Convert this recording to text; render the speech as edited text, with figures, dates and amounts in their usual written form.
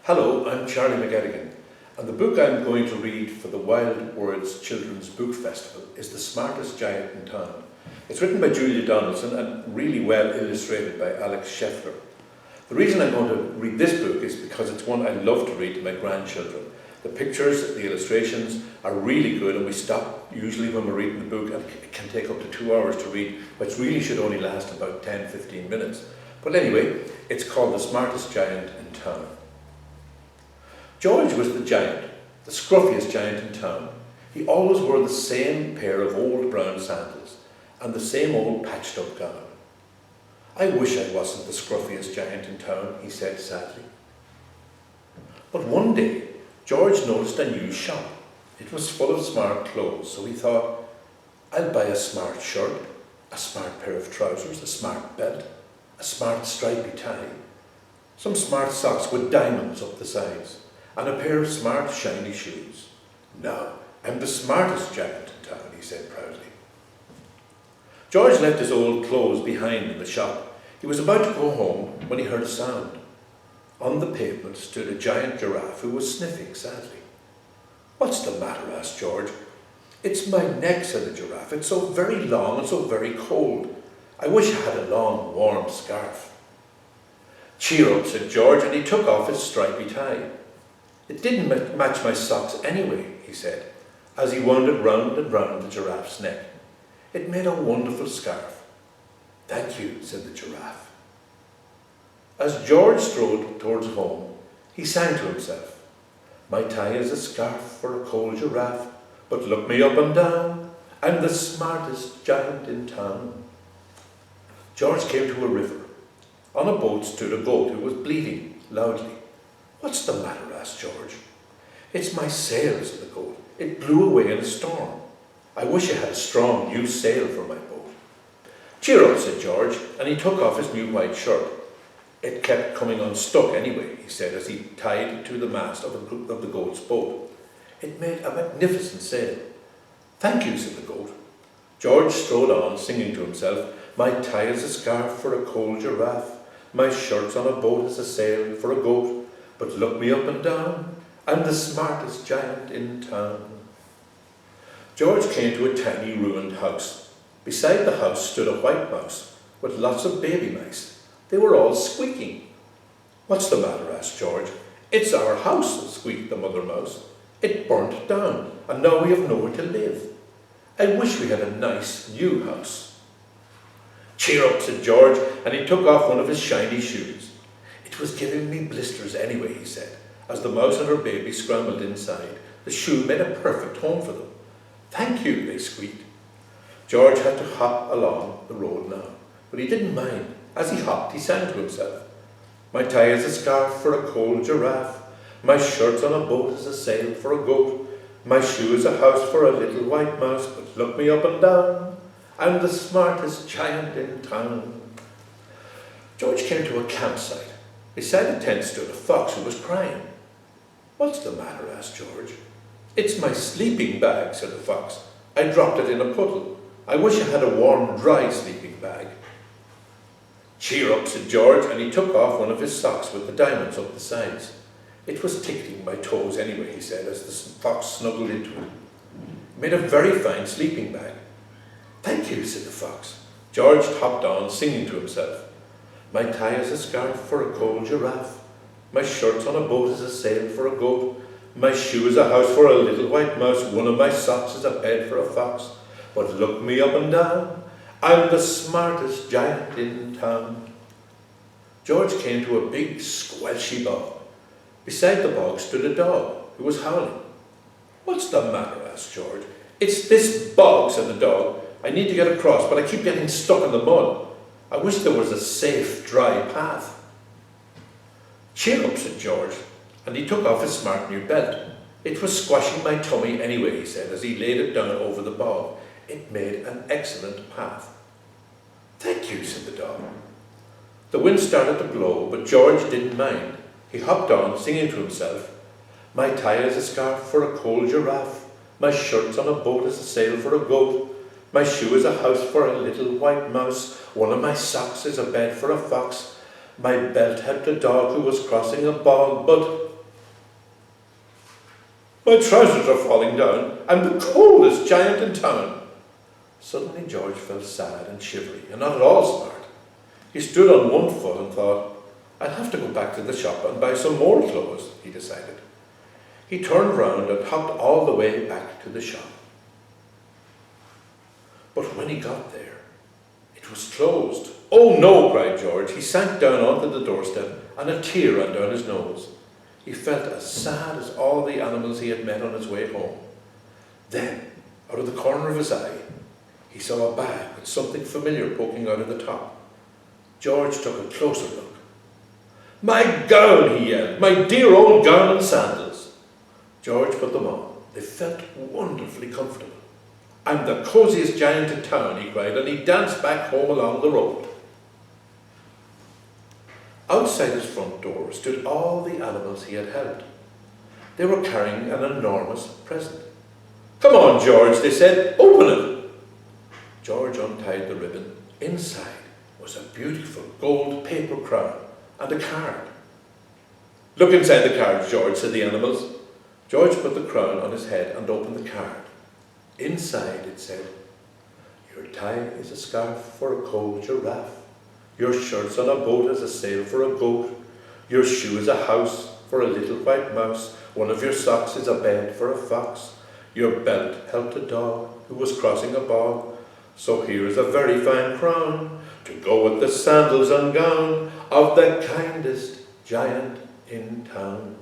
Hello, I'm Charlie McGettigan, and the book I'm going to read for the Wild Words Children's Book Festival is The Smartest Giant in Town. It's written by Julia Donaldson and really well illustrated by Alex Scheffler. The reason I'm going to read this book is because it's one I love to read to my grandchildren. The pictures, the illustrations are really good, and we stop usually when we're reading the book, and it can take up to 2 hours to read, which really should only last about 10-15 minutes. But anyway, it's called The Smartest Giant in Town. George was the giant, the scruffiest giant in town. He always wore the same pair of old brown sandals and the same old patched up gown. "I wish I wasn't the scruffiest giant in town," he said sadly. But one day, George noticed a new shop. It was full of smart clothes, so he thought, "I'll buy a smart shirt, a smart pair of trousers, a smart belt, a smart stripy tie, some smart socks with diamonds up the sides, and a pair of smart shiny shoes. Now, I'm the smartest giant in town," he said proudly. George left his old clothes behind in the shop. He was about to go home when he heard a sound. On the pavement stood a giant giraffe who was sniffing sadly. "What's the matter?" asked George. "It's my neck," said the giraffe. "It's so very long and so very cold. I wish I had a long, warm scarf." "Cheer up," said George, and he took off his stripy tie. "It didn't match my socks anyway," he said, as he wound it round and round the giraffe's neck. "It made a wonderful scarf." "Thank you," said the giraffe. As George strode towards home, he sang to himself, "My tie is a scarf for a cold giraffe, but look me up and down, I'm the smartest giant in town." George came to a river. On a boat stood a goat who was bleating loudly. "What's the matter?" asked George. "It's my sail," said the goat. "It blew away in a storm. I wish I had a strong new sail for my boat." "Cheer up," said George, and he took off his new white shirt. "It kept coming unstuck anyway," he said, as he tied it to the mast of the goat's boat. "It made a magnificent sail." "Thank you," said the goat. George strode on, singing to himself, "My tie is a scarf for a cold giraffe, my shirt's on a boat as a sail for a goat, but look me up and down, I'm the smartest giant in town." George came to a tiny ruined house. Beside the house stood a white mouse with lots of baby mice. They were all squeaking. "What's the matter?" asked George. "It's our house," squeaked the mother mouse. "It burnt down, and now we have nowhere to live. I wish we had a nice new house." "Cheer up," said George, and he took off one of his shiny shoes. "It was giving me blisters anyway," he said, as the mouse and her baby scrambled inside. The shoe made a perfect home for them. "Thank you," they squeaked. George had to hop along the road now, but he didn't mind. As he hopped, he sang to himself, "My tie is a scarf for a cold giraffe, my shirt's on a boat as a sail for a goat, my shoe is a house for a little white mouse, but look me up and down, I'm the smartest giant in town." George came to a campsite. Beside the tent stood a fox who was crying. "What's the matter?" asked George. "It's my sleeping bag," said the fox. "I dropped it in a puddle. I wish I had a warm, dry sleeping bag." "Cheer up," said George, and he took off one of his socks with the diamonds up the sides. "It was tickling my toes anyway," he said, as the fox snuggled into it. "It made a very fine sleeping bag." "Thank you," said the fox. George hopped on, singing to himself, "My tie is a scarf for a cold giraffe, my shirt's on a boat as a sail for a goat, my shoe is a house for a little white mouse, one of my socks is a bed for a fox, but look me up and down, I'm the smartest giant in town." George came to a big squelchy bog. Beside the bog stood a dog who was howling. "What's the matter?" asked George. "It's this bog," said the dog. "I need to get across, but I keep getting stuck in the mud. I wish there was a safe, dry path." "Cheer up," said George, and he took off his smart new belt. "It was squashing my tummy anyway," he said, as he laid it down over the bog. It made an excellent path. "Thank you," said the dog. The wind started to blow, but George didn't mind. He hopped on, singing to himself, "My tie is a scarf for a cold giraffe, my shirt's on a boat as a sail for a goat, my shoe is a house for a little white mouse, one of my socks is a bed for a fox, my belt helped a dog who was crossing a bog, but My trousers are falling down. I'm the coldest giant in town. Suddenly George felt sad and shivery and not at all smart. He stood on one foot and thought, I'll have to go back to the shop and buy some more clothes, he decided. He turned round and hopped all the way back to the shop. But when he got there, it was closed. Oh no, cried George. He sank down onto the doorstep and a tear ran down his nose. He felt as sad as all the animals he had met on his way home. Then, out of the corner of his eye, he saw a bag with something familiar poking out of the top. George took a closer look. My gown, he yelled, my dear old gown and sandals. George put them on. They felt wonderfully comfortable. I'm the cosiest giant in town, he cried, and he danced back home along the road. Outside his front door stood all the animals he had helped. They were carrying an enormous present. Come on, George, they said, open it. George untied the ribbon. Inside was a beautiful gold paper crown and a card. Look inside the card, George, said the animals. George put the crown on his head and opened the card. Inside it said, your tie is a scarf for a cold giraffe. Your shirt's on a boat as a sail for a goat. Your shoe is a house for a little white mouse. One of your socks is a bed for a fox. Your belt helped a dog who was crossing a bog. So here is a very fine crown to go with the sandals and gown of the kindest giant in town.